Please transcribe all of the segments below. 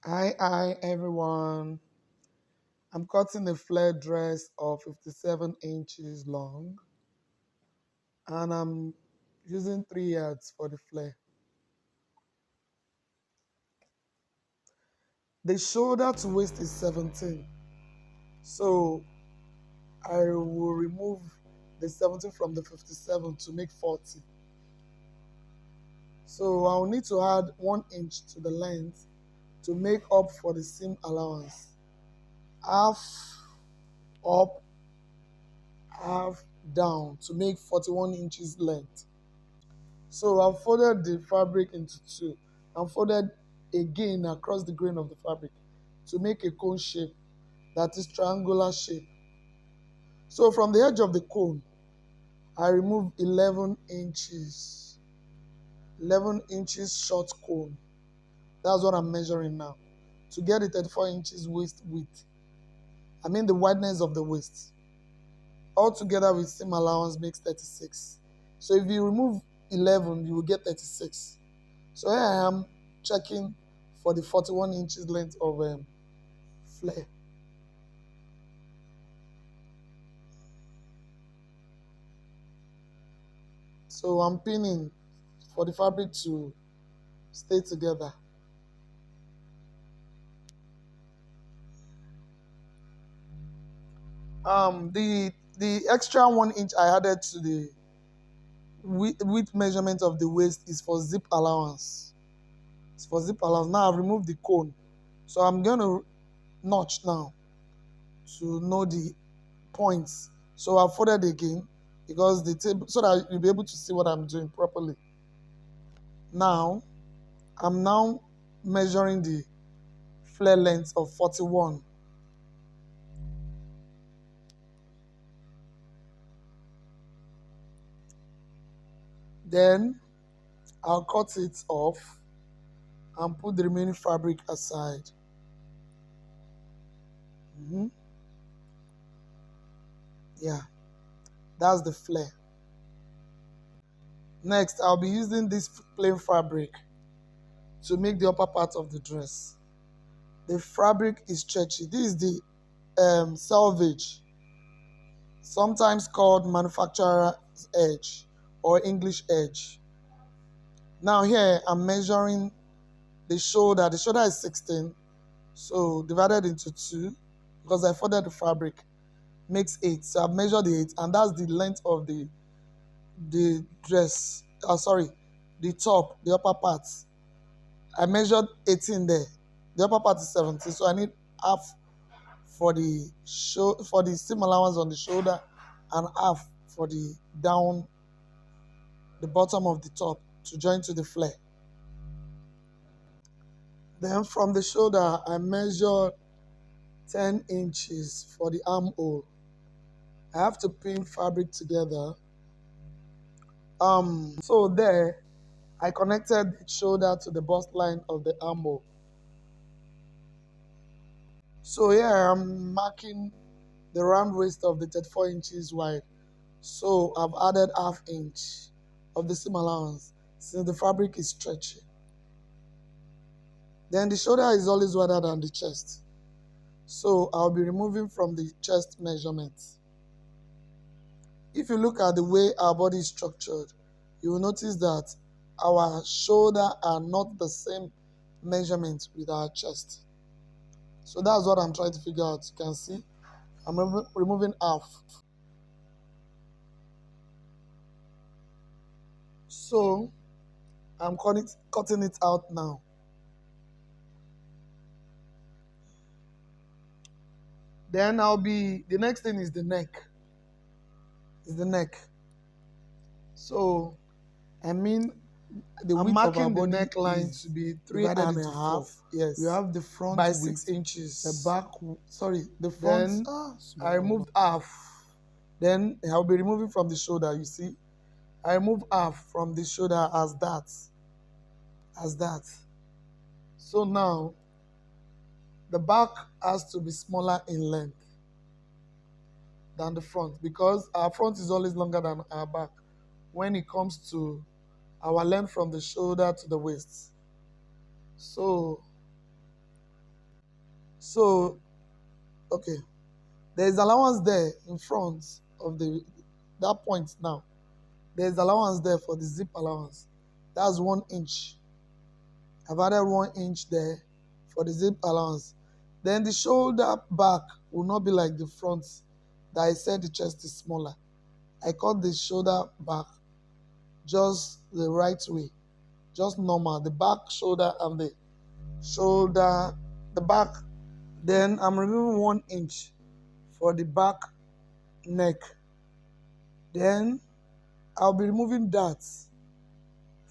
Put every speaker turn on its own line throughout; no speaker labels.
Hi everyone. I'm cutting a flare dress of 57 inches long and I'm using 3 yards for the flare. The shoulder to waist is 17. So I will remove the 17 from the 57 to make 40. So I'll need to add 1 inch to the length to make up for the seam allowance. Half up, half down to make 41 inches length. So I've folded the fabric into two and folded again across the grain of the fabric to make a cone shape, that is triangular shape. So from the edge of the cone, I remove 11 inches. 11 inches short cone. That's what I'm measuring now. To get the 34 inches waist width. I mean the wideness of the waist. All together with seam allowance makes 36. So if you remove 11, you will get 36. So here I am checking for the 41 inches length of flare. So I'm pinning for the fabric to stay together. The extra 1 inch I added to the width measurement of the waist is for zip allowance. It's for zip allowance. Now I've removed the cone. So I'm gonna notch now to know the points. So I've folded again because the table so that you'll be able to see what I'm doing properly. Now I'm now measuring the flare length of 41. Then I'll cut it off and put the remaining fabric aside. Mhm. Yeah, that's the flare. Next, I'll be using this plain fabric to make the upper part of the dress. The fabric is stretchy. This is the selvage, sometimes called manufacturer's edge or English edge. Now here I'm measuring the shoulder. The shoulder is 16, so divided into 2 because I folded the fabric makes 8. So I've measured the 8, and that's the length of the dress. Oh, sorry, the top, the upper part. I measured 18 there. The upper part is 17, so I need half for the seam allowance on the shoulder and half for the down the bottom of the top to join to the flare. Then from the shoulder, I measured 10 inches for the armhole. I have to pin fabric together. So there, I connected the shoulder to the bust line of the armhole. So here I'm marking the round waist of the 34 inches wide. So I've added half inch of the seam allowance since the fabric is stretchy. Then the shoulder is always wider than the chest. So I'll be removing from the chest measurement. If you look at the way our body is structured, you will notice that our shoulder are not the same measurement with our chest. So that's what I'm trying to figure out. You can see I'm removing half. So I'm cutting it out now. Then the next thing is the neck. Is the neck. So I mean the I'm width of our marking the body neckline to be three and a half. Yes. We have the front by 6 inches. The back, sorry, the front. Then I removed half. Then I'll be removing from the shoulder. You see, I remove half from the shoulder as that, as that. So now the back has to be smaller in length than the front because our front is always longer than our back when it comes to our length from the shoulder to the waist. So So, okay, there is allowance there in front of the that point now. There is allowance there for the zip allowance. That's 1 inch. I've added 1 inch there for the zip allowance. Then the shoulder back will not be like the front that I said the chest is smaller. I cut the shoulder back just the right way, just normal. The back shoulder and the shoulder, the back. Then I'm removing 1 inch for the back neck. Then I'll be removing that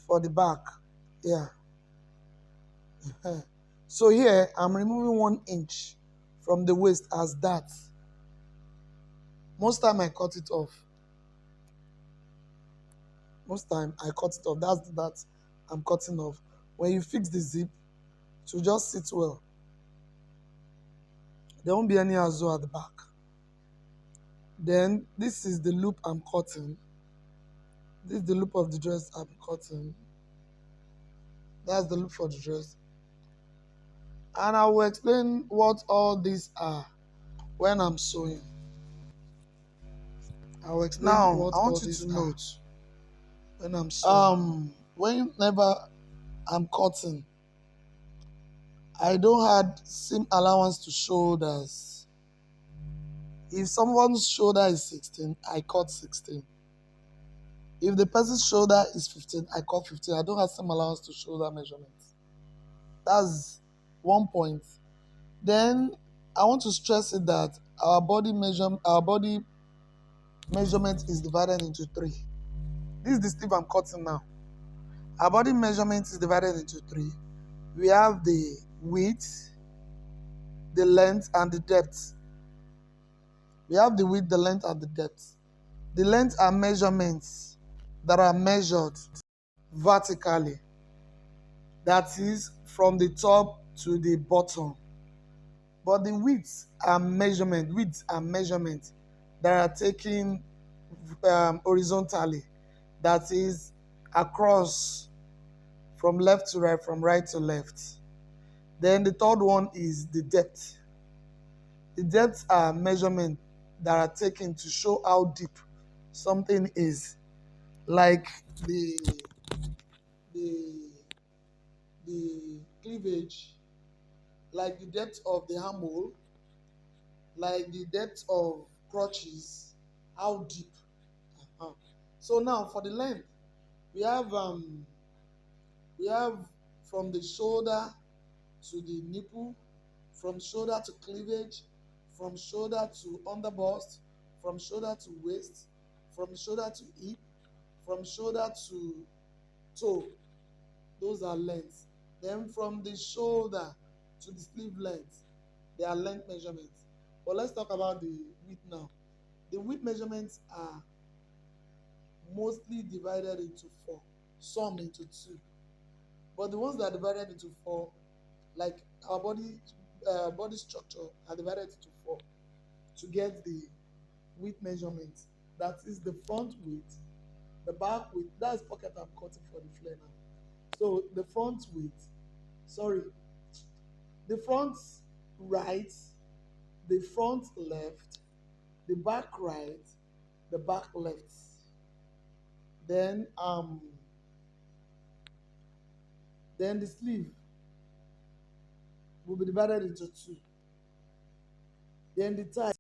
for the back. Yeah. So here I'm removing 1 inch from the waist as that. Most time I cut it off. Most time I cut it off. That's that I'm cutting off. When you fix the zip, it will just sit well. There won't be any azo at the back. Then this is the loop I'm cutting. This is the loop of the dress I'm cutting. That's the loop for the dress. And I will explain what all these are when I'm sewing. I will explain
Now,
what
I
all
want you
these
to
are
note,
when I'm sewing.
whenever
I'm cutting, I don't add seam allowance to shoulders. If someone's shoulder is 16, I cut 16. If the person's shoulder is 15, I cut 15. I don't have seam allowance to shoulder measurements. That's one point. Then I want to stress it that our body measurement is divided into three. This is the sleeve I'm cutting now. Our body measurement is divided into three. We have the width, the length, and the depth. We have the width, the length, and the depth. The length are measurements that are measured vertically. That is from the top to the bottom. But the widths are measurements that are taken horizontally. That is across from left to right, from right to left. Then the third one is the depth. The depths are measurements that are taken to show how deep something is, like the the the cleavage, like the depth of the armhole, like the depth of crotches, how deep. Uh-huh. So now for the length, we have um we have from the shoulder to the nipple, from shoulder to cleavage, from shoulder to underbust, from shoulder to waist, from shoulder to hip, from shoulder to toe. Those are lengths. Then from the shoulder to the sleeve length, they are length measurements. But let's talk about the width now. The width measurements are mostly divided into four, some into two. But the ones that are divided into four, like our body structure, are divided into four to get the width measurement. That is the front width, the back width. That's pocket I'm cutting for the flare now. So the front width, sorry, the front right, the front left, the back right, the back left. Then then the sleeve will be divided into two. Then the tie